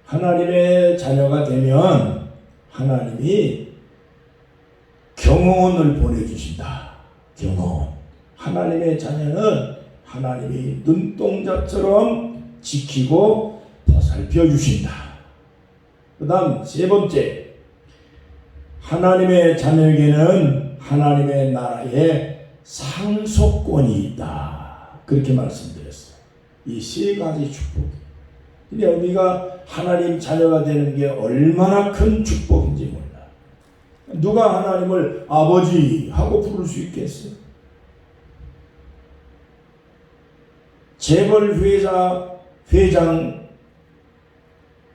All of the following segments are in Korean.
하나님의 자녀가 되면 하나님이 경호원을 보내주신다. 경호원. 하나님의 자녀는 하나님이 눈동자처럼 지키고 보살펴 주신다. 그 다음 세 번째, 하나님의 자녀에게는 하나님의 나라에 상속권이 있다. 그렇게 말씀드렸어요. 이 세 가지 축복. 근데 우리가 하나님 자녀가 되는 게 얼마나 큰 축복인지 몰라. 누가 하나님을 아버지 하고 부를 수 있겠어요? 재벌 회장,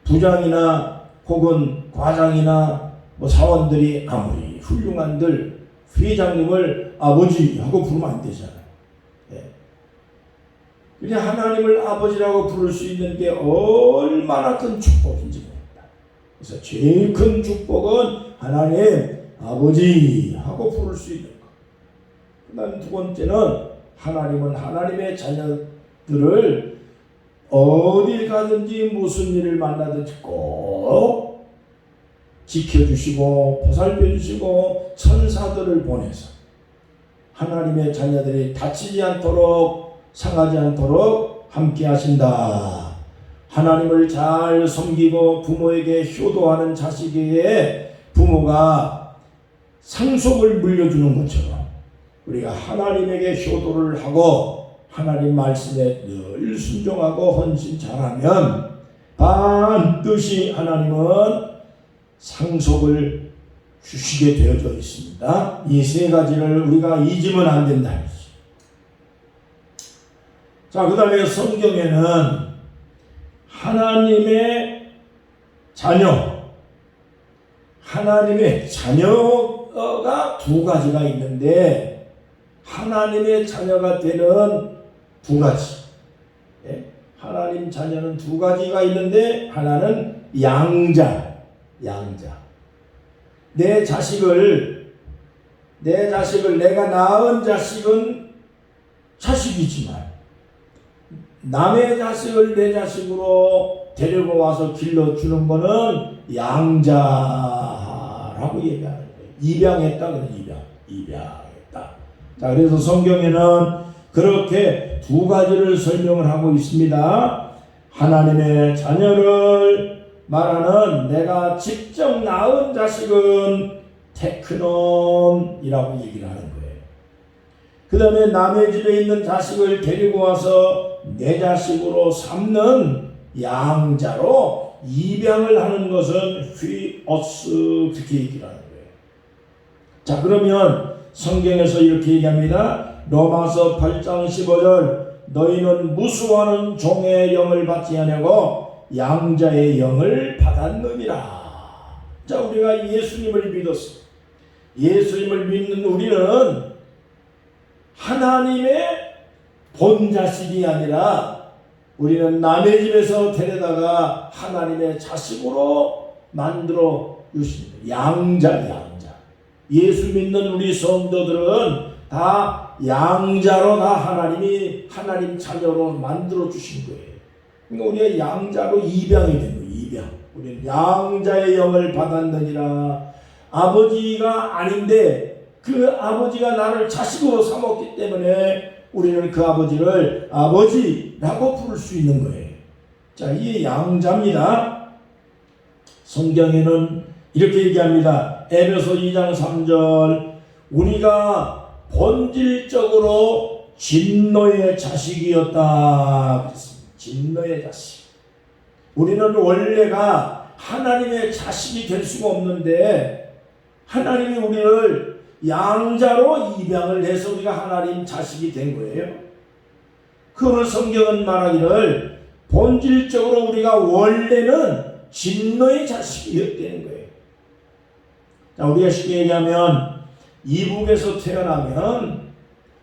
부장이나 혹은 과장이나 사원들이 아무리 훌륭한들 회장님을 아버지 하고 부르면 안 되잖아요. 그냥 하나님을 아버지라고 부를 수 있는 게 얼마나 큰 축복인지 모릅니다. 그래서 제일 큰 축복은 하나님 아버지 하고 부를 수 있는 것. 그 다음 두 번째는 하나님은 하나님의 자녀들을 어딜 가든지 무슨 일을 만나든지 꼭 지켜주시고 보살펴주시고 천사들을 보내서 하나님의 자녀들이 다치지 않도록 상하지 않도록 함께 하신다. 하나님을 잘 섬기고 부모에게 효도하는 자식에게 부모가 상속을 물려주는 것처럼 우리가 하나님에게 효도를 하고 하나님 말씀에 늘 순종하고 헌신 잘하면 반드시 하나님은 상속을 주시게 되어져 있습니다. 이 세 가지를 우리가 잊으면 안 된다. 자, 그 다음에 성경에는 하나님의 자녀가 두 가지가 있는데 하나님의 자녀가 되는 두 가지. 하나님 자녀는 두 가지가 있는데 하나는 양자. 내 자식을 내가 낳은 자식은 자식이지만 남의 자식을 내 자식으로 데리고 와서 길러주는 거는 양자라고 얘기하는 거예요. 입양했다. 입양했다. 자, 그래서 성경에는 그렇게 두 가지를 설명을 하고 있습니다. 하나님의 자녀를 말하는 내가 직접 낳은 자식은 테크논이라고 얘기를 하는 거예요. 그 다음에 남의 집에 있는 자식을 데리고 와서 내 자식으로 삼는 양자로 입양을 하는 것은 휘어스 그렇게 얘기를 하는 거예요. 자, 그러면 성경에서 이렇게 얘기합니다. 로마서 8장 15절 너희는 무수하는 종의 영을 받지 아니하고 양자의 영을 받았느니라. 자, 우리가 예수님을 믿었어. 예수님을 믿는 우리는 하나님의 본자식이 아니라 우리는 남의 집에서 데려다가 하나님의 자식으로 만들어 주십니다. 양자. 예수 믿는 우리 성도들은 다 양자로 다 하나님 자녀로 만들어 주신 거예요. 그러니까 우리가 양자로 입양이 된 거예요. 입양. 우리는 양자의 영을 받았느니라. 아버지가 아닌데 그 아버지가 나를 자식으로 삼았기 때문에 우리는 그 아버지를 아버지라고 부를 수 있는 거예요. 자, 이게 양자입니다. 성경에는 이렇게 얘기합니다. 에베소 2장 3절 우리가 본질적으로 진노의 자식이었다 그랬습니다. 진노의 자식. 우리는 원래가 하나님의 자식이 될 수가 없는데 하나님이 우리를 양자로 입양을 해서 우리가 하나님 자식이 된 거예요. 그러나 성경은 말하기를 본질적으로 우리가 원래는 진노의 자식이었다는 거예요. 자, 우리가 쉽게 얘기하면 이북에서 태어나면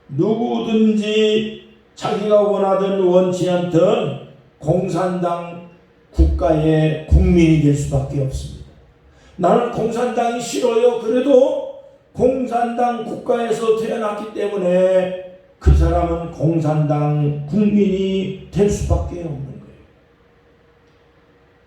누구든지 자기가 원하든 원치 않든 공산당 국가의 국민이 될 수밖에 없습니다. 나는 공산당이 싫어요. 그래도 공산당 국가에서 태어났기 때문에 그 사람은 공산당 국민이 될 수밖에 없는 거예요.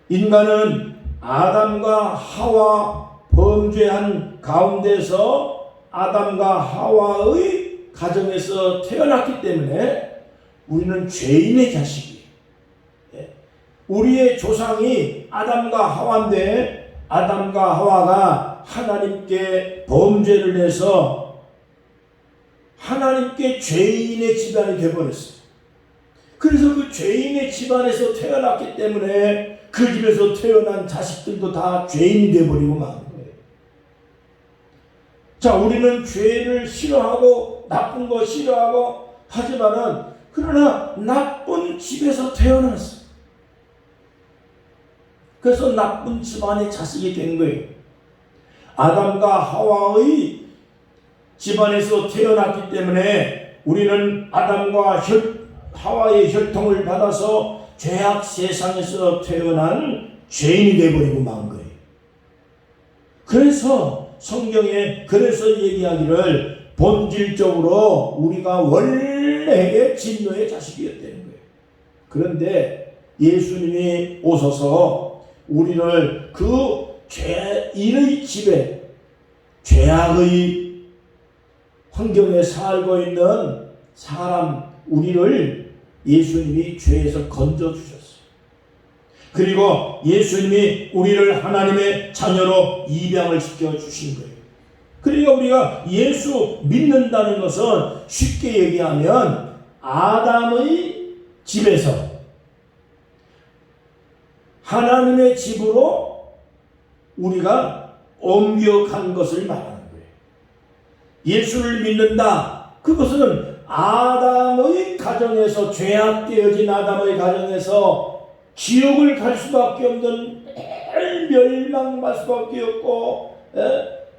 인간은 아담과 하와 범죄한 가운데서 아담과 하와의 가정에서 태어났기 때문에 우리는 죄인의 자식이에요. 우리의 조상이 아담과 하와인데 아담과 하와가 하나님께 범죄를 해서 하나님께 죄인의 집안이 되어버렸어요. 그래서 그 죄인의 집안에서 태어났기 때문에 그 집에서 태어난 자식들도 다 죄인이 되어버리고 마는 거예요. 자, 우리는 죄를 싫어하고 나쁜 거 싫어하고 하지만은 그러나 나쁜 집에서 태어났어. 그래서 나쁜 집안의 자식이 된 거예요. 아담과 하와의 집안에서 태어났기 때문에 우리는 아담과 하와의 혈통을 받아서 죄악 세상에서 태어난 죄인이 되어버리고 만 거예요. 그래서 성경에 그래서 얘기하기를 본질적으로 우리가 원래의 진노의 자식이었다는 거예요. 그런데 예수님이 오셔서 우리를 그 죄인의 집에 죄악의 환경에 살고 있는 사람 우리를 예수님이 죄에서 건져주셨어요. 그리고 예수님이 우리를 하나님의 자녀로 입양을 시켜주신 거예요. 그러니까 우리가 예수 믿는다는 것은 쉽게 얘기하면 아담의 집에서 하나님의 집으로 우리가 옮겨간 것을 말하는 거예요. 예수를 믿는다. 그것은 아담의 가정에서 죄악되어진 아담의 가정에서 지옥을 갈 수밖에 없는 멸망할 수밖에 없고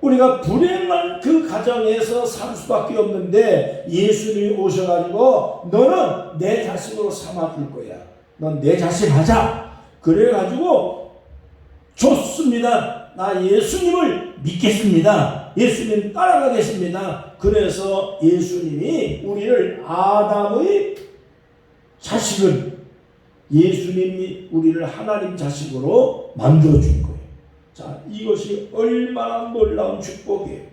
우리가 불행한 그 가정에서 살 수밖에 없는데 예수님이 오셔가지고 너는 내 자식으로 삼아줄 거야. 넌 내 자식 하자. 그래가지고 좋습니다. 나 예수님을 믿겠습니다. 예수님 따라가겠습니다. 그래서 예수님이 우리를 아담의 자식을 예수님이 우리를 하나님 자식으로 만들어준 거예요. 자, 이것이 얼마나 놀라운 축복이에요.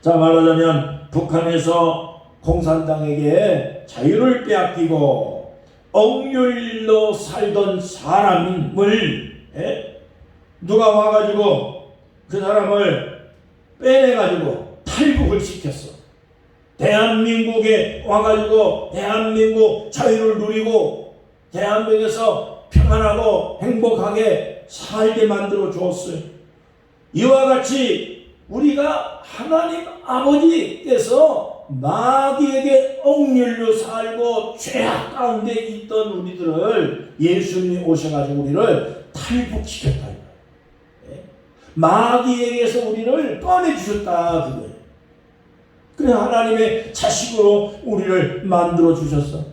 자, 말하자면 북한에서 공산당에게 자유를 빼앗기고 억눌러 살던 사람을 누가 와가지고 그 사람을 빼내가지고 탈북을 시켰어. 대한민국에 와가지고 대한민국 자유를 누리고 대한민국에서 평안하고 행복하게 살게 만들어 주었어요. 이와 같이 우리가 하나님 아버지께서 마귀에게 억눌려 살고 죄악 가운데 있던 우리들을 예수님이 오셔가지고 우리를 탈북시켰다. 마귀에게서 우리를 꺼내주셨다. 그거예요. 그래 하나님의 자식으로 우리를 만들어 주셨어.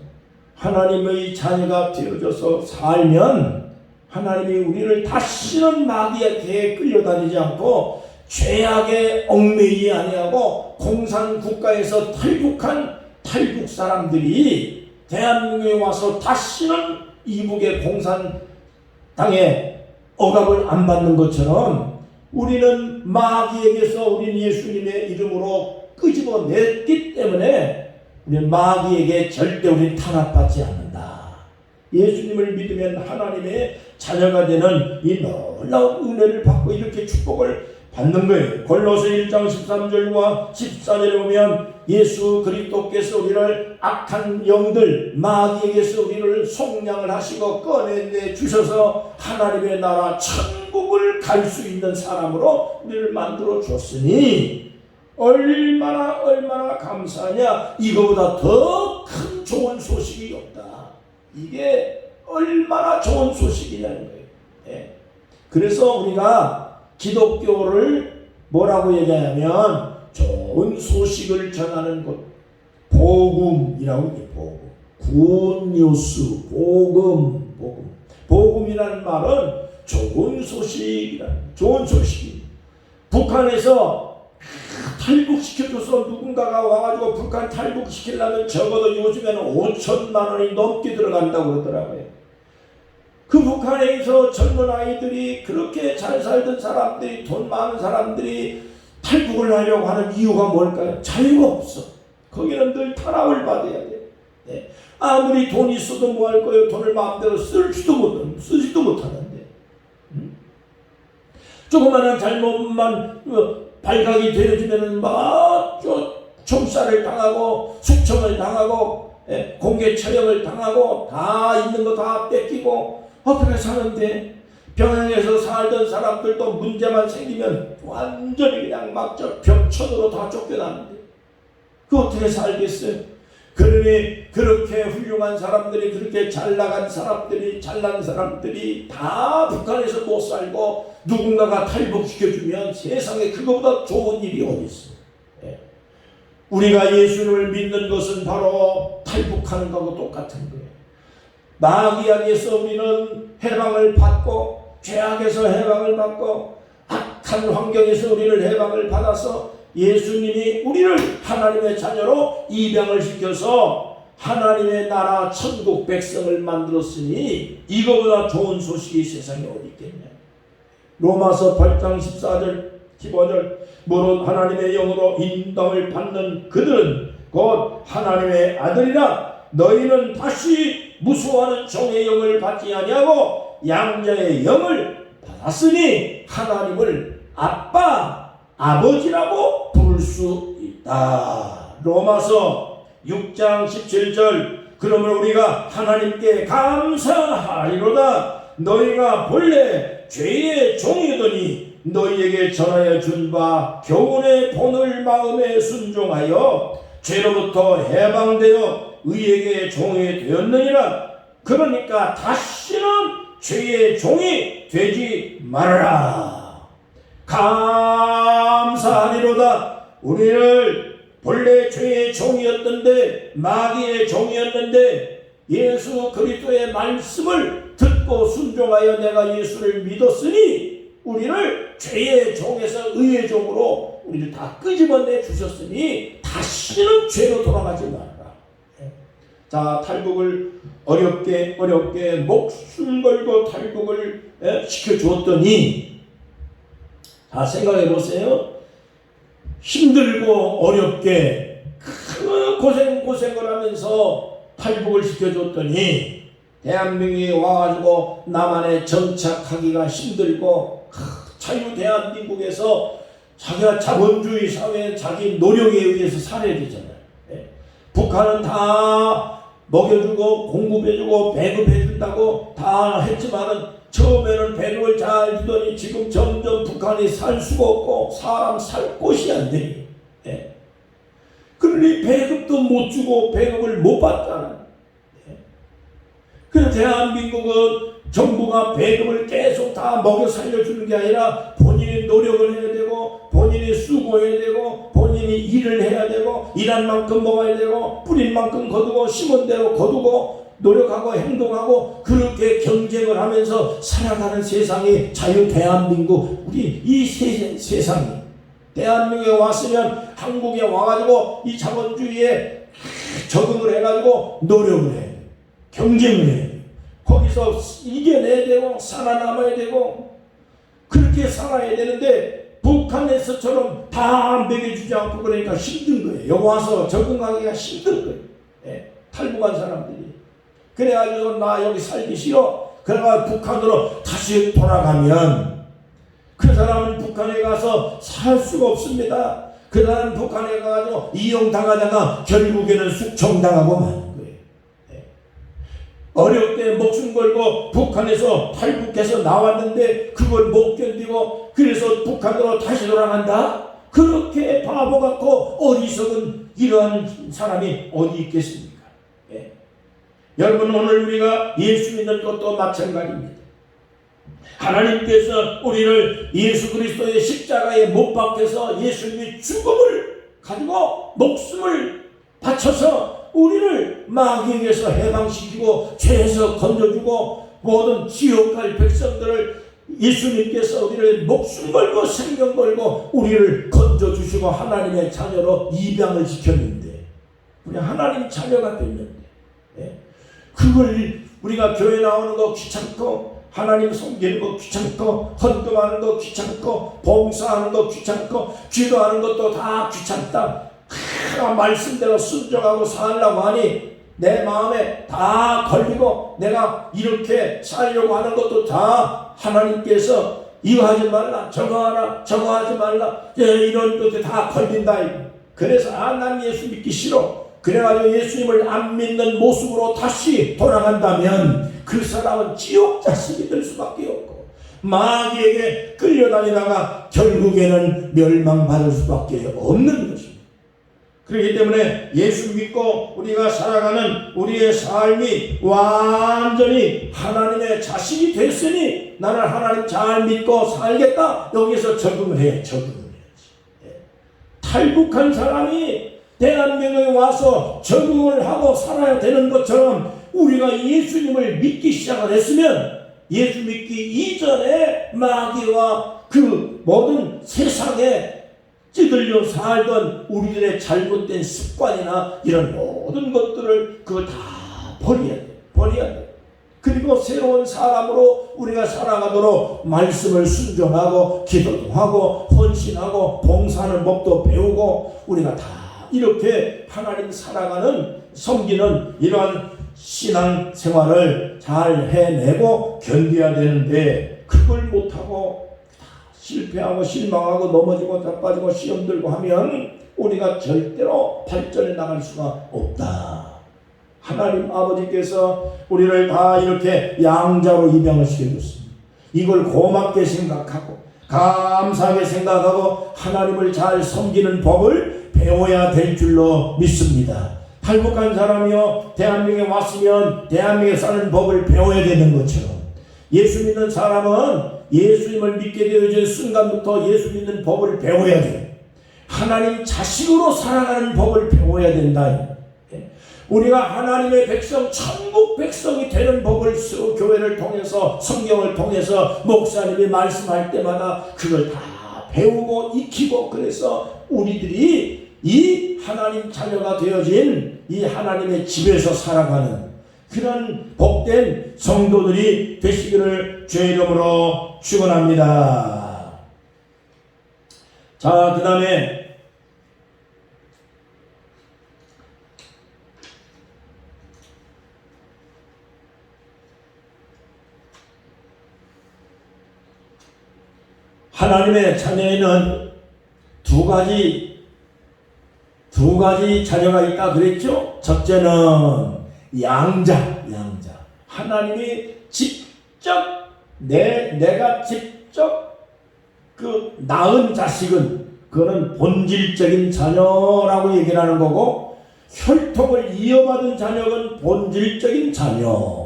하나님의 자녀가 되어져서 살면 하나님이 우리를 다시는 마귀에게 끌려다니지 않고 죄악에 얽매이지 아니하고 공산국가에서 탈북한 탈북 사람들이 대한민국에 와서 다시는 이북의 공산당에 억압을 안 받는 것처럼 우리는 마귀에게서 우리 예수님의 이름으로 끄집어냈기 때문에 우리는 마귀에게 절대 우리는 탄압받지 않는다. 예수님을 믿으면 하나님의 자녀가 되는 이 놀라운 은혜를 받고 이렇게 축복을 받는 거예요. 골로새 1장 13절과 14절에 보면 예수 그리스도께서 우리를 악한 영들 마귀에게서 우리를 속량을 하시고 꺼내 주셔서 하나님의 나라 천국을 갈 수 있는 사람으로 우리를 만들어 줬으니 얼마나 감사하냐. 이거보다 더 큰 좋은 소식이 없다. 이게 얼마나 좋은 소식이냐는 거예요. 네. 그래서 우리가 기독교를 뭐라고 얘기하냐면 좋은 소식을 전하는 곳, 복음이라고 해요. 복음, 굿뉴스, 복음이라는 말은 좋은 소식이. 북한에서 탈북시켜줘서 누군가가 와가지고 북한 탈북시키려면 적어도 요즘에는 5천만 원이 넘게 들어간다고 그러더라고요. 그 북한에서 젊은 아이들이 그렇게 잘 살던 사람들이 돈 많은 사람들이 탈북을 하려고 하는 이유가 뭘까요? 자유가 없어. 거기는 늘 탄압을 받아야 돼. 네. 아무리 돈이 있어도 뭐 할 거예요? 돈을 마음대로 쓰지도 못하는데. 조그마한 잘못만 발각이 되어지면은 막 총살을 당하고 숙청을 당하고 공개 처형을 당하고 다 있는 거 다 뺏기고 어떻게 사는데, 병영에서 살던 사람들도 문제만 생기면 완전히 그냥 막 저 벽천으로 다 쫓겨나는데 그 어떻게 살겠어요? 그러니 그렇게 훌륭한 사람들이, 그렇게 잘 나간 사람들이, 잘난 사람들이 다 북한에서 못 살고 누군가가 탈북시켜주면 세상에 그거보다 좋은 일이 어디 있어요? 우리가 예수님을 믿는 것은 바로 탈북하는 것과 똑같은 거예요. 마귀에게서 우리는 해방을 받고, 죄악에서 해방을 받고, 악한 환경에서 우리를 해방을 받아서 예수님이 우리를 하나님의 자녀로 입양을 시켜서 하나님의 나라 천국 백성을 만들었으니 이거보다 좋은 소식이 세상에 어디 있겠냐. 로마서 8장 14절 15절 무릇 하나님의 영으로 인도함을 받는 그들은 곧 하나님의 아들이라. 너희는 다시 무수하는 종의 영을 받지 아니하고 양자의 영을 받았으니 하나님을 아빠, 아버지라고 부를 수 있다. 로마서 6장 17절 그러므로 우리가 하나님께 감사하리로다. 너희가 본래 죄의 종이더니 너희에게 전하여 준 바 교훈의 본을 마음에 순종하여 죄로부터 해방되어 의에게 종이 되었느니라. 그러니까 다시는 죄의 종이 되지 말아라. 감사하리로다. 우리를 본래 죄의 종이었던데, 마귀의 종이었는데 예수 그리스도의 말씀을 듣고 순종하여 내가 예수를 믿었으니 우리를 죄의 종에서 의의 종으로 우리를 다 끄집어내 주셨으니 다시는 죄로 돌아가지 말아라. 자, 탈북을 어렵게 목숨 걸고 탈북을 시켜주었더니, 자, 생각해 보세요. 힘들고 어렵게 그 고생을 하면서 탈북을 시켜줬더니 대한민국에 와가지고 남한에 정착하기가 힘들고 자유 대한민국에서 자기가 자본주의 사회에 자기 노력에 의해서 살아야 되잖아요. 북한은 다 먹여주고 공급해주고 배급해준다고 다 했지만은 처음에는 배급을 잘 주더니 지금 점점 북한이 살 수가 없고 사람 살 곳이 안 돼요. 그러니 배급도 못 주고 배급을 못 받잖아요. 그래서 대한민국은 정부가 배급을 계속 다 먹여 살려주는 게 아니라 본인이 노력을 해야 되고 본인이 수고해야 되고 본인이 일을 해야 되고 일한 만큼 먹어야 되고 뿌린 만큼 거두고 심은 대로 거두고 노력하고 행동하고 그렇게 경쟁을 하면서 살아가는 세상이 자유 대한민국, 우리 이 세상이 대한민국에 왔으면 한국에 와가지고 이 자본주의에 적응을 해가지고 노력을 해, 경쟁을 해, 거기서 이겨내야 되고 살아남아야 되고 그렇게 살아야 되는데 북한에서처럼 다 먹여주지 않고 그러니까 힘든 거예요. 여기 와서 적응하기가 힘든 거예요. 탈북한 사람들이. 그래가지고 나 여기 살기 싫어. 그래가지고 북한으로 다시 돌아가면 그 사람은 북한에 가서 살 수가 없습니다. 그 사람은 북한에 가가지고 이용당하다가 결국에는 숙청당하고 마는 거예요. 어렵게 목숨 걸고 북한에서 탈북해서 나왔는데 그걸 못 견디고 그래서 북한으로 다시 돌아간다? 그렇게 바보 같고 어리석은 이러한 사람이 어디 있겠습니까? 여러분, 오늘 우리가 예수 믿는 것도 마찬가지입니다. 하나님께서 우리를 예수 그리스도의 십자가에 못 박혀서 예수님의 죽음을 가지고 목숨을 바쳐서 우리를 마귀에게서 해방시키고 죄에서 건져주고 모든 지옥 갈 백성들을 예수님께서 우리를 목숨 걸고 생명 걸고 우리를 건져주시고 하나님의 자녀로 입양을 시켰는데 우리 하나님 자녀가 됐는데 그걸 우리가 교회 나오는 거 귀찮고, 하나님 섬기는 거 귀찮고, 헌금하는 거 귀찮고, 봉사하는 거 귀찮고, 기도하는 것도 다 귀찮다. 말씀대로 순종하고 살려고 하니 내 마음에 다 걸리고, 내가 이렇게 살려고 하는 것도 다 하나님께서 이거 하지 말라, 저거 하라, 저거 하지 말라, 이런 것들 다 걸린다. 그래서 난 예수 믿기 싫어. 그래가지고 예수님을 안 믿는 모습으로 다시 돌아간다면 그 사람은 지옥 자식이 될 수밖에 없고, 마귀에게 끌려다니다가 결국에는 멸망받을 수밖에 없는 것입니다. 그렇기 때문에 예수 믿고 우리가 살아가는 우리의 삶이 완전히 하나님의 자식이 됐으니 나는 하나님 잘 믿고 살겠다. 여기서 적응을 해야지. 탈북한 사람이 대한민국에 와서 적응을 하고 살아야 되는 것처럼 우리가 예수님을 믿기 시작을 했으면 예수 믿기 이전에 마귀와 그 모든 세상에 찌들려 살던 우리들의 잘못된 습관이나 이런 모든 것들을 그걸 다 버려야 돼. 그리고 새로운 사람으로 우리가 살아가도록 말씀을 순종하고 기도도 하고 헌신하고 봉사하는 법도 배우고 우리가 다 이렇게 하나님 살아가는 섬기는 이러한 신앙 생활을 잘 해내고 견뎌야 되는데, 그걸 못하고 실패하고 실망하고 넘어지고 자빠지고 시험 들고 하면 우리가 절대로 발전해 나갈 수가 없다. 하나님 아버지께서 우리를 다 이렇게 양자로 입양을 시켜줬습니다. 이걸 고맙게 생각하고 감사하게 생각하고 하나님을 잘 섬기는 법을 배워야 될 줄로 믿습니다. 탈북한 사람이요, 대한민국에 왔으면 대한민국에 사는 법을 배워야 되는 것처럼, 예수 믿는 사람은 예수님을 믿게 되어진 순간부터 예수 믿는 법을 배워야 돼요. 하나님 자식으로 살아가는 법을 배워야 된다. 우리가 하나님의 백성, 천국 백성이 되는 법을 교회를 통해서, 성경을 통해서 목사님이 말씀할 때마다 그걸 다 배우고 익히고, 그래서 우리들이 이 하나님 자녀가 되어진 이 하나님의 집에서 살아가는 그런 복된 성도들이 되시기를 주의 이름으로 축원합니다. 자, 그 다음에 하나님의 자녀에는 두 가지 자녀가 있다 그랬죠? 첫째는 양자. 하나님이 직접 내가 직접 그 낳은 자식은 그거는 본질적인 자녀라고 얘기를 하는 거고, 혈통을 이어받은 자녀는 본질적인 자녀.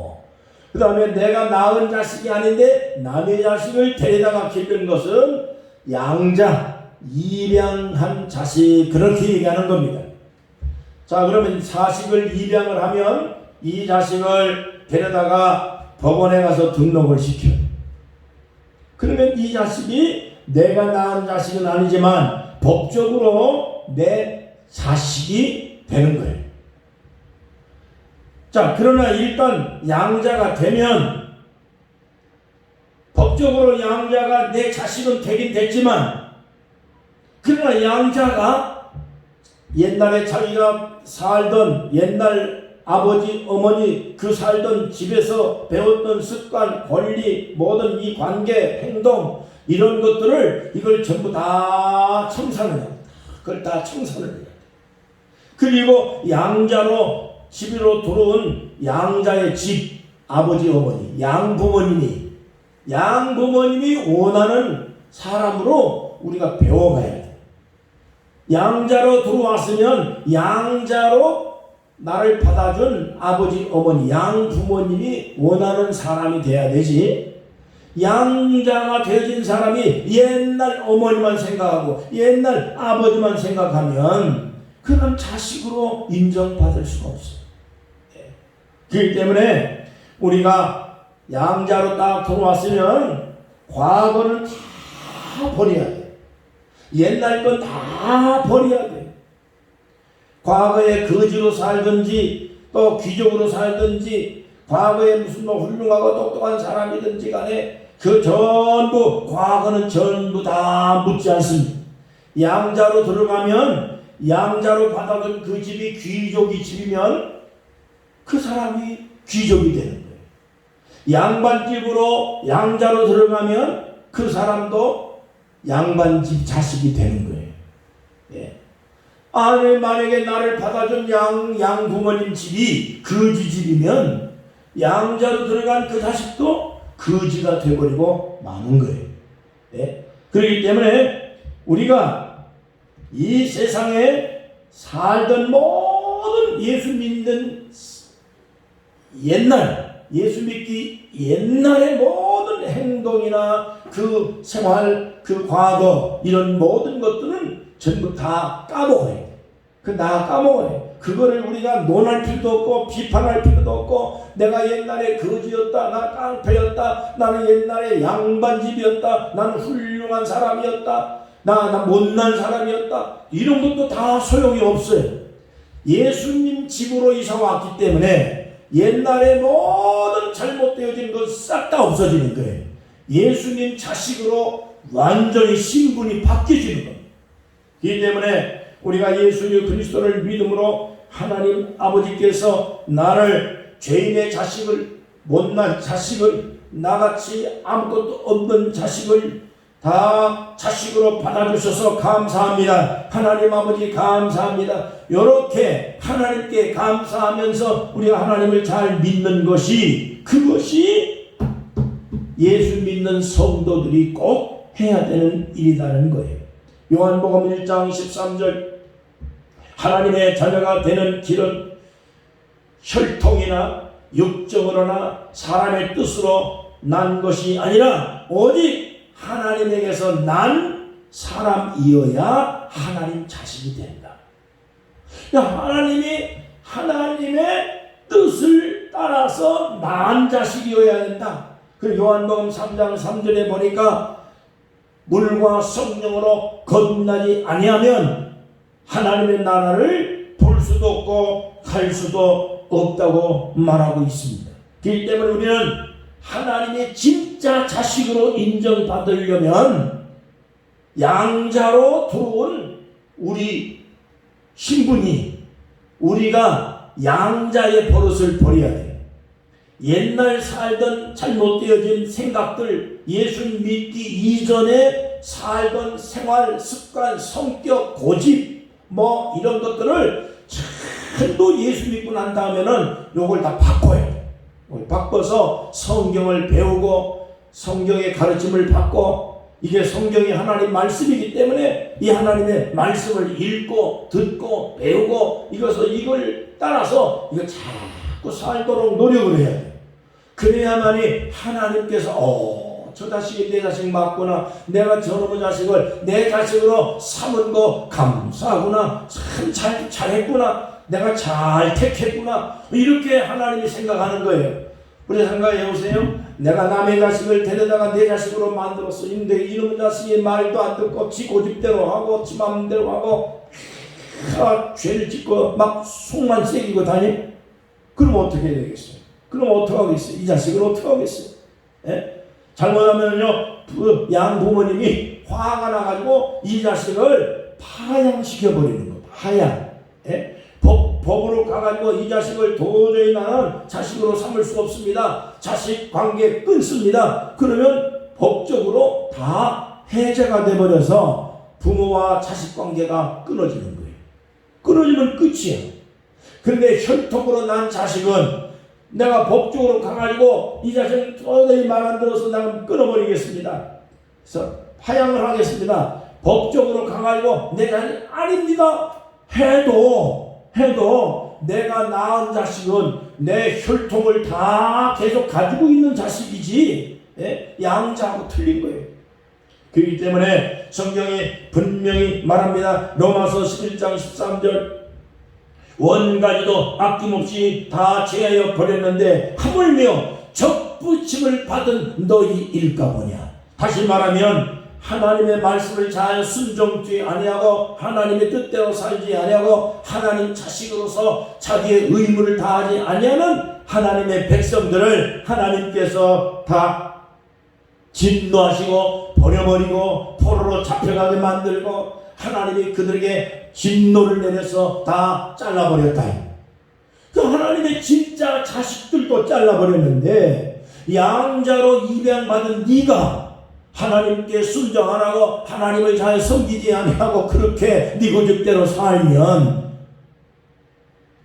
그 다음에 내가 낳은 자식이 아닌데 남의 자식을 데려다가 기른 것은 양자, 입양한 자식, 그렇게 얘기하는 겁니다. 자, 그러면 자식을 입양을 하면 이 자식을 데려다가 법원에 가서 등록을 시켜. 그러면 이 자식이 내가 낳은 자식은 아니지만 법적으로 내 자식이 되는 거예요. 자, 그러나 일단 양자가 되면, 법적으로 양자가 내 자식은 되긴 됐지만, 그러나 양자가 옛날에 자기가 살던 옛날 아버지, 어머니 그 살던 집에서 배웠던 습관, 권리, 모든 이 관계, 행동, 이런 것들을 이걸 전부 다 청산을 해요. 그걸 다 청산을 해요. 그리고 양자로 집으로 들어온 양자의 집, 아버지, 어머니, 양부모님이 원하는 사람으로 우리가 배워가야 돼. 양자로 들어왔으면 양자로 나를 받아준 아버지, 어머니, 양부모님이 원하는 사람이 돼야 되지. 양자가 되어진 사람이 옛날 어머니만 생각하고 옛날 아버지만 생각하면 그런 자식으로 인정받을 수가 없어요. 그렇기 때문에 우리가 양자로 딱 들어왔으면 과거는 다 버려야 돼. 옛날 건 다 버려야 돼. 과거에 거지로 살든지 또 귀족으로 살든지 과거에 무슨 뭐 훌륭하고 똑똑한 사람이든지 간에 그 전부 과거는 전부 다 묻지 않습니다. 양자로 들어가면 양자로 받아든 그 집이 귀족이 집이면 그 사람이 귀족이 되는 거예요. 양반집으로 양자로 들어가면 그 사람도 양반집 자식이 되는 거예요. 예. 아니 만약에 나를 받아준 양부모님 집이 거지 집이면 양자로 들어간 그 자식도 거지가 돼버리고 마는 거예요. 예. 그렇기 때문에 우리가 이 세상에 살던 모든 예수 믿는 옛날 예수 믿기 옛날의 모든 행동이나 그 생활 그 과거 이런 모든 것들은 전부 다 까먹어요. 다 까먹어요. 그거를 우리가 논할 필요도 없고 비판할 필요도 없고 내가 옛날에 거지였다, 나 깡패였다, 나는 옛날에 양반집이었다, 나는 훌륭한 사람이었다, 나 못난 사람이었다, 이런 것도 다 소용이 없어요. 예수님 집으로 이사 왔기 때문에 옛날에 모든 잘못되어진 것 싹 다 없어지는 거예요. 예수님 자식으로 완전히 신분이 바뀌어지는 겁니다. 그렇기 때문에 우리가 예수님 그리스도를 믿음으로 하나님 아버지께서 나를 죄인의 자식을 못난 자식을 나같이 아무것도 없는 자식을 다 자식으로 받아주셔서 감사합니다. 하나님 아버지 감사합니다. 이렇게 하나님께 감사하면서 우리가 하나님을 잘 믿는 것이 그것이 예수 믿는 성도들이 꼭 해야 되는 일이라는 거예요. 요한복음 1장 13절 하나님의 자녀가 되는 길은 혈통이나 육정으로나 사람의 뜻으로 난 것이 아니라 오직 하나님에게서 난 사람이어야 하나님 자식이 된다. 하나님의 뜻을 따라서 난 자식이어야 된다. 그 요한복음 3장 3절에 보니까 물과 성령으로 거듭나지 아니하면 하나님의 나라를 볼 수도 없고 갈 수도 없다고 말하고 있습니다. 그렇기 때문에 우리는 하나님의 진짜 자식으로 인정받으려면 양자로 들어온 우리 신분이 우리가 양자의 버릇을 버려야 돼요. 옛날 살던 잘못되어진 생각들, 예수 믿기 이전에 살던 생활, 습관, 성격, 고집 이런 것들을 전부 예수 믿고 난 다음에는 요걸 다 바꿔야 돼요. 바꿔서 성경을 배우고 성경의 가르침을 받고 이게 성경이 하나님 말씀이기 때문에 이 하나님의 말씀을 읽고 듣고 배우고 이걸 따라서 이거 자꾸 살도록 노력을 해야 돼요. 그래야만이 하나님께서 저 자식이 내 자식 맞구나, 내가 저놈의 자식을 내 자식으로 삼은 거 감사하구나, 참 잘했구나, 내가 잘 택했구나, 이렇게 하나님이 생각하는 거예요. 우리 생각해 보세요. 내가 남의 자식을 데려다가 내 자식으로 만들었어. 근데 이놈의 자식이 말도 안 듣고 지 고집대로 하고 지 마음대로 하고 죄를 짓고 막 속만 새기고 다니? 그럼 어떻게 되겠어요? 그럼 어떻게 하겠어요? 이 자식을 어떻게 하겠어요? 예? 잘못하면요, 그 양부모님이 화가 나가지고 이 자식을 파양시켜버리는 거. 파양. 예? 법으로 가가지고 이 자식을 도저히 나는 자식으로 삼을 수 없습니다. 자식 관계 끊습니다. 그러면 법적으로 다 해제가 돼버려서 부모와 자식 관계가 끊어지는 거예요. 끊어지면 끝이에요. 그런데 혈통으로 난 자식은 내가 법적으로 가가지고 이 자식을 도저히 말 안 들어서 나는 끊어버리겠습니다. 그래서 파양을 하겠습니다. 법적으로 가가지고 내 자식 아닙니다. 해도 내가 낳은 자식은 내 혈통을 다 계속 가지고 있는 자식이지, 예? 양자하고 틀린 거예요. 그렇기 때문에 성경이 분명히 말합니다. 로마서 11장 13절 원가지도 아낌없이 다 제하여 버렸는데 하물며 적부침을 받은 너희일까 보냐. 다시 말하면 하나님의 말씀을 잘 순종치 아니하고 하나님의 뜻대로 살지 아니하고 하나님 자식으로서 자기의 의무를 다하지 아니하는 하나님의 백성들을 하나님께서 다 진노하시고 버려버리고 포로로 잡혀가게 만들고 하나님이 그들에게 진노를 내려서 다 잘라버렸다. 그 하나님의 진짜 자식들도 잘라버렸는데 양자로 입양받은 네가 하나님께 순종 안 하고 하나님을 잘 섬기지 아니하고 그렇게 네 고집대로 살면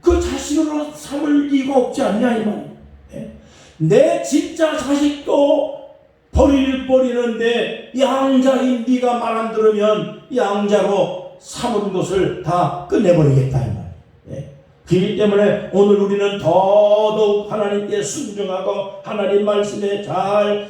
그 자식으로 삼을 리가 없지 않냐 이 말이야. 내 진짜 자식도 버리는데 양자인 네가 말 안 들으면 양자로 삼은 것을 다 끝내버리겠다 이 말이야. 그렇기 때문에 오늘 우리는 더더욱 하나님께 순종하고 하나님 말씀에 잘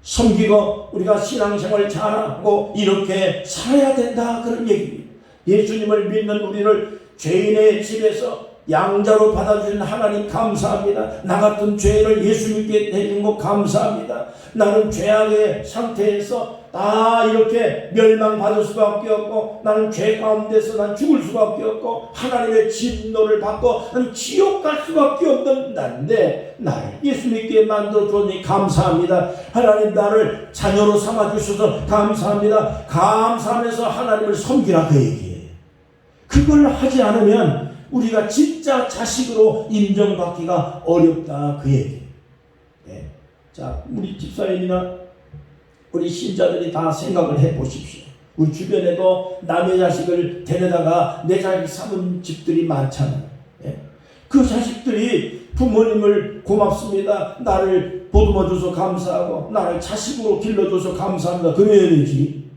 섬기고 우리가 신앙생활 잘하고 이렇게 살아야 된다 그런 얘기입니다. 예수님을 믿는 우리를 죄인의 집에서 양자로 받아주신 하나님 감사합니다. 나 같은 죄인을 예수님께 내준 것 감사합니다. 나는 죄악의 상태에서 다 이렇게 멸망받을 수밖에 없고 나는 죄 가운데서 난 죽을 수밖에 없고 하나님의 진노를 받고 난 지옥 갈 수밖에 없는 난데 나를 예수님께 만들어주니 감사합니다. 하나님 나를 자녀로 삼아주셔서 감사합니다. 감사하면서 하나님을 섬기라 그 얘기예요. 그걸 하지 않으면 우리가 진짜 자식으로 인정받기가 어렵다 그 얘기예요. 자, 우리 집사님이나 우리 신자들이 다 생각을 해보십시오. 우리 주변에도 남의 자식을 데려다가 내 자식 삼은 집들이 많잖아요. 그 자식들이 부모님을 고맙습니다. 나를 보듬어줘서 감사하고 나를 자식으로 길러줘서 감사합니다. 그래야 되지.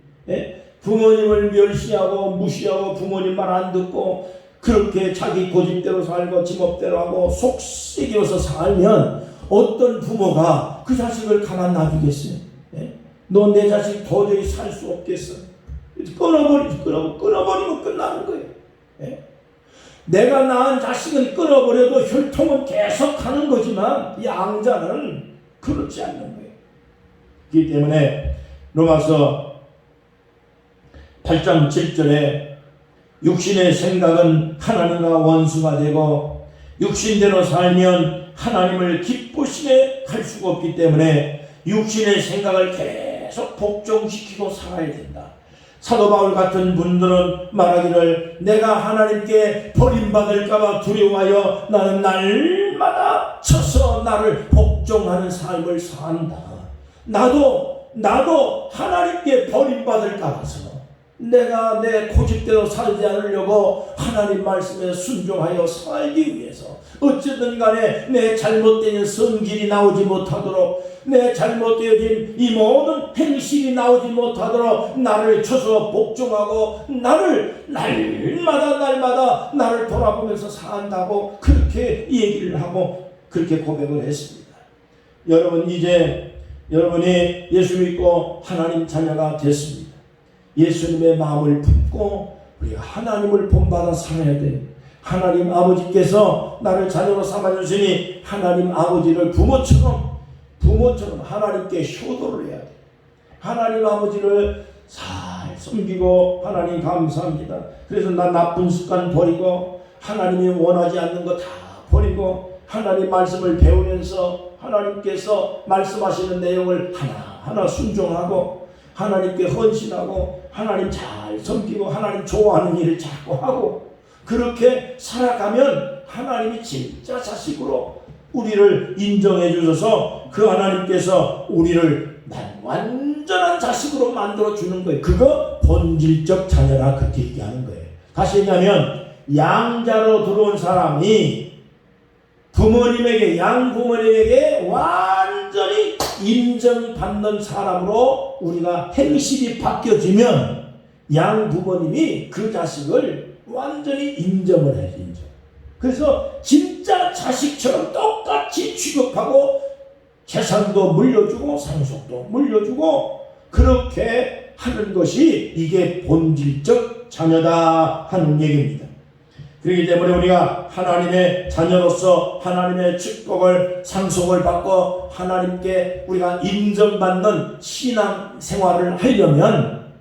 부모님을 멸시하고 무시하고 부모님 말 안 듣고 그렇게 자기 고집대로 살고 지멋대로 하고 속썩여서 살면 어떤 부모가 그 자식을 가만 놔두겠어요? 너 내 자식 도저히 살 수 없겠어. 끊어버리면 끝나는 거예요. 내가 낳은 자식은 끊어버려도 혈통은 계속 가는 거지만 양자는 그렇지 않는 거예요. 그렇기 때문에 로마서 8장 7절에 육신의 생각은 하나님과 원수가 되고 육신대로 살면 하나님을 기쁘시게 할 수가 없기 때문에 육신의 생각을 계속 복종시키고 살아야 된다. 사도 바울 같은 분들은 말하기를 내가 하나님께 버림받을까봐 두려워하여 나는 날마다 서서 나를 복종하는 삶을 산다. 나도 하나님께 버림받을까 봐서 내가 내 고집대로 살지 않으려고 하나님 말씀에 순종하여 살기 위해서 어쨌든 간에 내 잘못된 성길이 나오지 못하도록 내 잘못되어진 이 모든 행실이 나오지 못하도록 나를 쳐서 복종하고 나를 날마다 나를 돌아보면서 산다고 그렇게 얘기를 하고 그렇게 고백을 했습니다. 여러분 이제 여러분이 예수 믿고 하나님 자녀가 됐습니다. 예수님의 마음을 품고 우리가 하나님을 본받아 살아야 돼요. 하나님 아버지께서 나를 자녀로 삼아주시니 하나님 아버지를 부모처럼 하나님께 효도를 해야 돼요. 하나님 아버지를 잘 섬기고 하나님 감사합니다. 그래서 나 나쁜 습관 버리고 하나님이 원하지 않는 거 다 버리고 하나님 말씀을 배우면서 하나님께서 말씀하시는 내용을 하나하나 순종하고 하나님께 헌신하고 하나님 잘 섬기고 하나님 좋아하는 일을 자꾸 하고 그렇게 살아가면 하나님이 진짜 자식으로 우리를 인정해 주셔서 그 하나님께서 우리를 완전한 자식으로 만들어 주는 거예요. 그거 본질적 자녀라 그렇게 얘기하는 거예요. 다시 얘기하면 양자로 들어온 사람이 양부모님에게 완전히 인정받는 사람으로 우리가 행실이 바뀌어지면 양부모님이 그 자식을 완전히 인정을 해요. 그래서 진짜 자식처럼 똑같이 취급하고 재산도 물려주고 상속도 물려주고 그렇게 하는 것이 이게 본질적 자녀다 하는 얘기입니다. 그렇기 때문에 우리가 하나님의 자녀로서 하나님의 축복을 상속을 받고 하나님께 우리가 인정받는 신앙생활을 하려면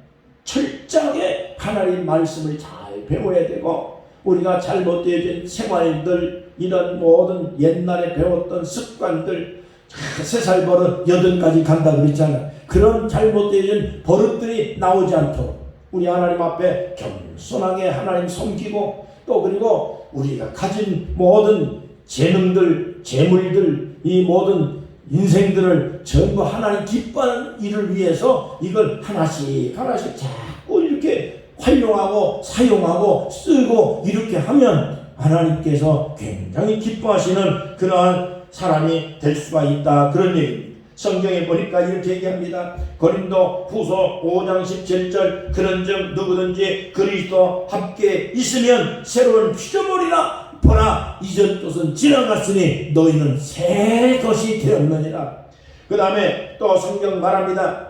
철저하게 하나님 말씀을 잘 배워야 되고 우리가 잘못되어진 생활들, 이런 모든 옛날에 배웠던 습관들, 3살 버릇 8가지 간다 그랬잖아요. 그런 잘못되어진 버릇들이 나오지 않도록 우리 하나님 앞에 겸손하게 하나님 섬기고, 또 그리고 우리가 가진 모든 재능들, 재물들, 이 모든 인생들을 전부 하나님 기뻐하는 일을 위해서 이걸 하나씩 하나씩 자꾸 이렇게 활용하고 사용하고 쓰고 이렇게 하면 하나님께서 굉장히 기뻐하시는 그러한 사람이 될 수가 있다, 그런 얘기입니다. 성경에 보니까 이렇게 얘기합니다. 고린도 후서 5장 17절 그런즉 누구든지 그리스도 함께 있으면 새로운 피조물이라, 보라 이전 것은 지나갔으니 너희는 새 것이 되었느니라. 그 다음에 또 성경 말합니다.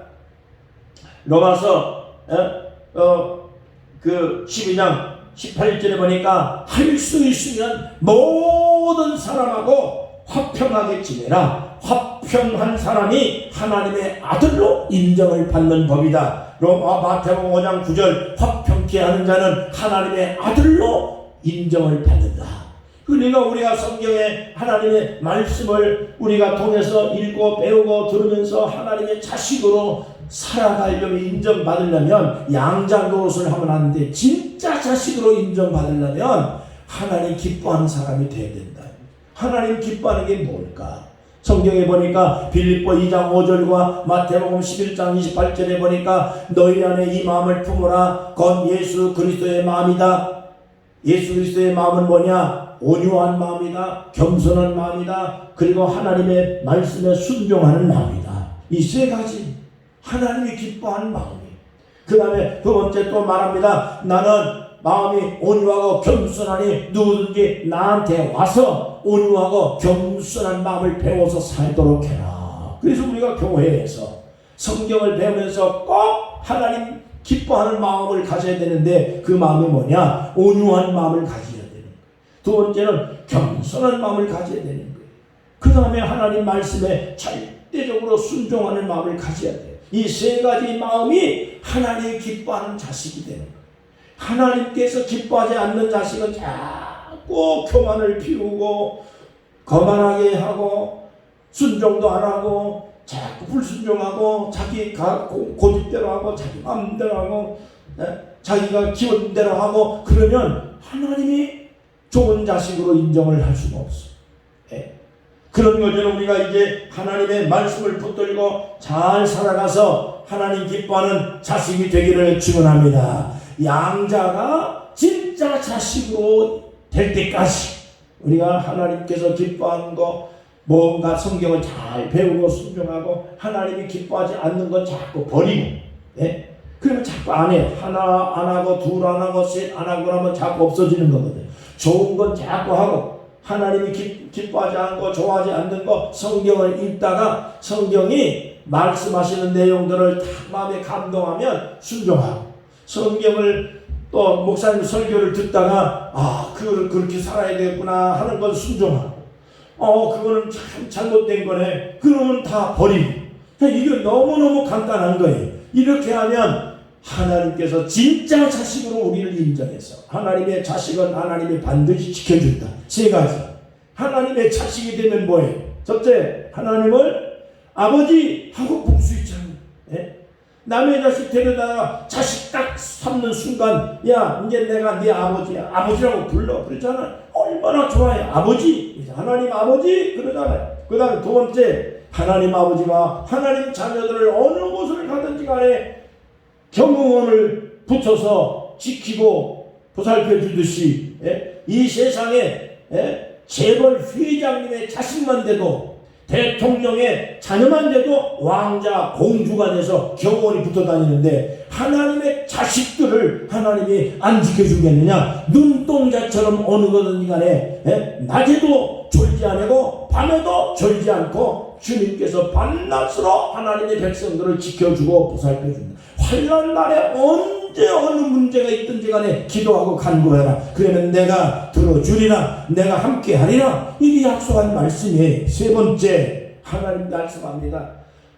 로마서 12장 18절에 보니까 할 수 있으면 모든 사람하고 화평하게 지내라. 화평한 사람이 하나님의 아들로 인정을 받는 법이다. 마태복음 5장 9절 화평케 하는 자는 하나님의 아들로 인정을 받는다. 그러니까 우리가 성경에 하나님의 말씀을 우리가 통해서 읽고 배우고 들으면서 하나님의 자식으로 살아가려면, 인정받으려면 양자 노릇을 하면 안 돼. 진짜 자식으로 인정받으려면 하나님 기뻐하는 사람이 돼야 된다. 하나님 기뻐하는 게 뭘까? 성경에 보니까 빌립보 2장 5절과 마태복음 11장 28절에 보니까 너희 안에 이 마음을 품으라. 건 예수 그리스도의 마음이다. 예수 그리스도의 마음은 뭐냐? 온유한 마음이다. 겸손한 마음이다. 그리고 하나님의 말씀에 순종하는 마음이다. 이 3가지 하나님이 기뻐하는 마음이. 그 다음에 2번째 또 말합니다. 나는 마음이 온유하고 겸손하니 누구든지 나한테 와서 온유하고 겸손한 마음을 배워서 살도록 해라. 그래서 우리가 교회에서 성경을 배우면서 꼭 하나님 기뻐하는 마음을 가져야 되는데, 그 마음이 뭐냐? 온유한 마음을 가져야 되는 거예요. 2번째는 겸손한 마음을 가져야 되는 거예요. 그 다음에 하나님 말씀에 절대적으로 순종하는 마음을 가져야 돼요. 이 3가지 마음이 하나님이 기뻐하는 자식이 되는 거예요. 하나님께서 기뻐하지 않는 자식은 자꾸 교만을 피우고 거만하게 하고 순종도 안 하고 자꾸 불순종하고 자기 고집대로 하고 자기 마음대로 하고 자기가 기분 대로 하고, 그러면 하나님이 좋은 자식으로 인정을 할 수가 없어. 그런 거죠. 우리가 이제 하나님의 말씀을 붙들고 잘 살아가서 하나님 기뻐하는 자식이 되기를 축원합니다. 양자가 진짜 자식으로 될 때까지 우리가 하나님께서 기뻐하는 거, 뭔가 성경을 잘 배우고 순종하고 하나님이 기뻐하지 않는 건 자꾸 버리고, 그러면 자꾸 안 해. 하나 안 하고 둘 안 하고 셋 안 하고 하면 자꾸 없어지는 거거든. 좋은 건 자꾸 하고, 하나님이 기뻐하지 않고 좋아하지 않는 거 성경을 읽다가 성경이 말씀하시는 내용들을 다 마음에 감동하면 순종하고, 성경을 또 목사님 설교를 듣다가 그거를 그렇게 살아야 되겠구나 하는 건 순종하고, 그거는 참 잘못된 거네, 그러면 다 버리고. 이게 너무너무 간단한 거예요. 이렇게 하면 하나님께서 진짜 자식으로 우리를 인정해서, 하나님의 자식은 하나님이 반드시 지켜준다. 3가지. 하나님의 자식이 되면 뭐예요? 첫째, 하나님을 아버지하고 볼 수 있잖아요. 남의 자식 데려다가 자식 딱 삼는 순간, 야 이제 내가 네 아버지야, 아버지라고 불러, 그러잖아. 얼마나 좋아해. 아버지, 하나님 아버지 그러잖아요. 그 다음에 2번째, 하나님 아버지가 하나님 자녀들을 어느 곳을 가든지 간에 경호원을 붙여서 지키고 보살펴 주듯이, 이 세상에 재벌 회장님의 자식만 돼도, 대통령의 자녀만 돼도 왕자 공주가 돼서 경호원이 붙어 다니는데, 하나님의 자식들을 하나님이 안 지켜주겠느냐? 눈동자처럼 어느 거든지 간에 낮에도 졸지 않고 밤에도 졸지 않고 주님께서 밤낮으로 하나님의 백성들을 지켜주고 보살펴준다. 환난 날에 언제 어느 문제가 있든지 간에 기도하고 간구해라. 그러면 내가 들어주리라, 내가 함께하리라. 이게 약속한 말씀이에요. 3번째, 하나님 말씀합니다.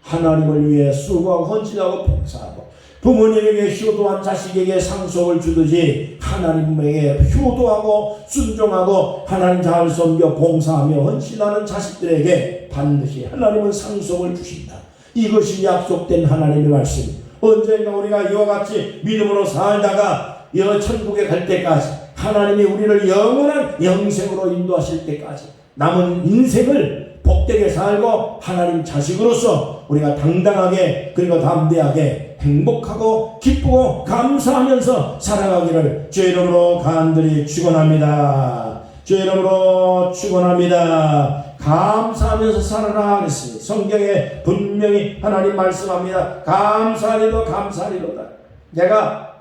하나님을 위해 수고하고 헌신하고 봉사하고, 부모님에게 효도한 자식에게 상속을 주듯이 하나님에게 효도하고 순종하고 하나님 잘 섬겨 봉사하며 헌신하는 자식들에게 반드시 하나님은 상속을 주신다. 이것이 약속된 하나님의 말씀. 언젠가 우리가 이와 같이 믿음으로 살다가 천국에 갈 때까지 하나님이 우리를 영원한 영생으로 인도하실 때까지 남은 인생을 복되게 살고 하나님 자식으로서 우리가 당당하게 그리고 담대하게 행복하고 기쁘고 감사하면서 살아가기를 주의 이름으로 간절히 축원합니다. 주의 이름으로 축원합니다. 감사하면서 살아라 그랬습니다. 성경에 분명히 하나님 말씀합니다. 감사하리도 감사하리로다. 내가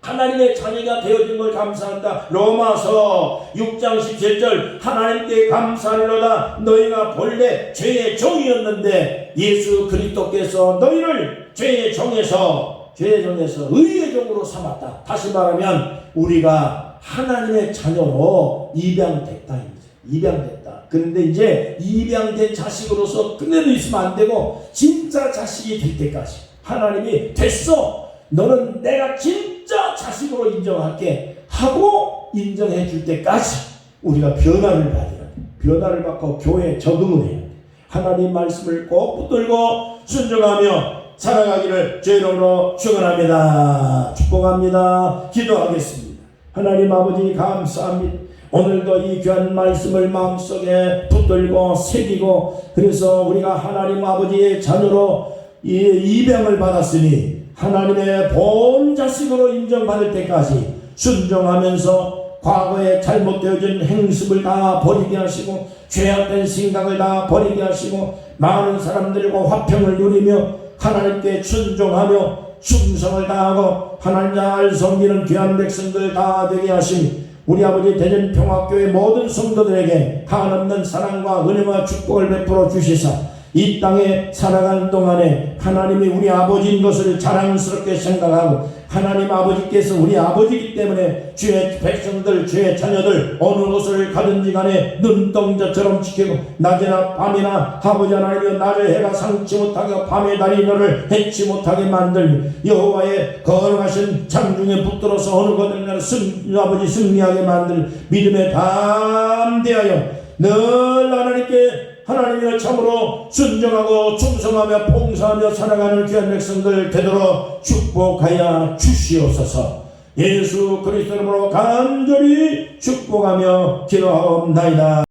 하나님의 자녀가 되어진 걸 감사한다. 로마서 6장 17절 하나님께 감사하리로다. 너희가 본래 죄의 종이었는데 예수 그리스도께서 너희를 죄의 종에서 의의 종으로 삼았다. 다시 말하면 우리가 하나님의 자녀로 입양됐다. 입양됐다. 그런데 이제 입양된 자식으로서 그대로 있으면 안 되고 진짜 자식이 될 때까지 하나님이 됐어. 너는 내가 진짜 자식으로 인정할게 하고 인정해 줄 때까지 우리가 변화를 받아야 돼. 변화를 받고 교회에 적응을 해야 돼. 하나님 말씀을 꼭 붙들고 순종하며 살아가기를 주의 이름으로 축원합니다. 축복합니다. 기도하겠습니다. 하나님 아버지 감사합니다. 오늘도 이 귀한 말씀을 마음속에 붙들고 새기고 그래서 우리가 하나님 아버지의 자녀로 입양을 받았으니 하나님의 본 자식으로 인정받을 때까지 순종하면서 과거에 잘못되어진 행습을 다 버리게 하시고 죄악된 생각을 다 버리게 하시고 많은 사람들과 화평을 누리며 하나님께 순종하며 충성을 다하고 하나님 잘 섬기는 귀한 백성들 다 되게 하시니 우리 아버지 대전평화교회 모든 성도들에게 한없는 사랑과 은혜와 축복을 베풀어 주시사 이 땅에 살아가는 동안에 하나님이 우리 아버지인 것을 자랑스럽게 생각하고 하나님 아버지께서 우리 아버지이기 때문에 주의 백성들 주의 자녀들 어느 곳을 가든지 간에 눈동자처럼 지키고 낮이나 밤이나 아버지 하나님이 낮에 해가 상치 못하게 밤에 달이 너를 해치 못하게 만들며 여호와의 거룩하신 장중에 붙들어서 어느 곳에나 아버지 승리하게 만들 믿음에 담대하여 늘 하나님께 하나님을 참으로 순종하고 충성하며 봉사하며 살아가는 귀한 백성들 되도록 축복하여 주시옵소서. 예수 그리스도 이름으로 간절히 축복하며 기도하옵나이다.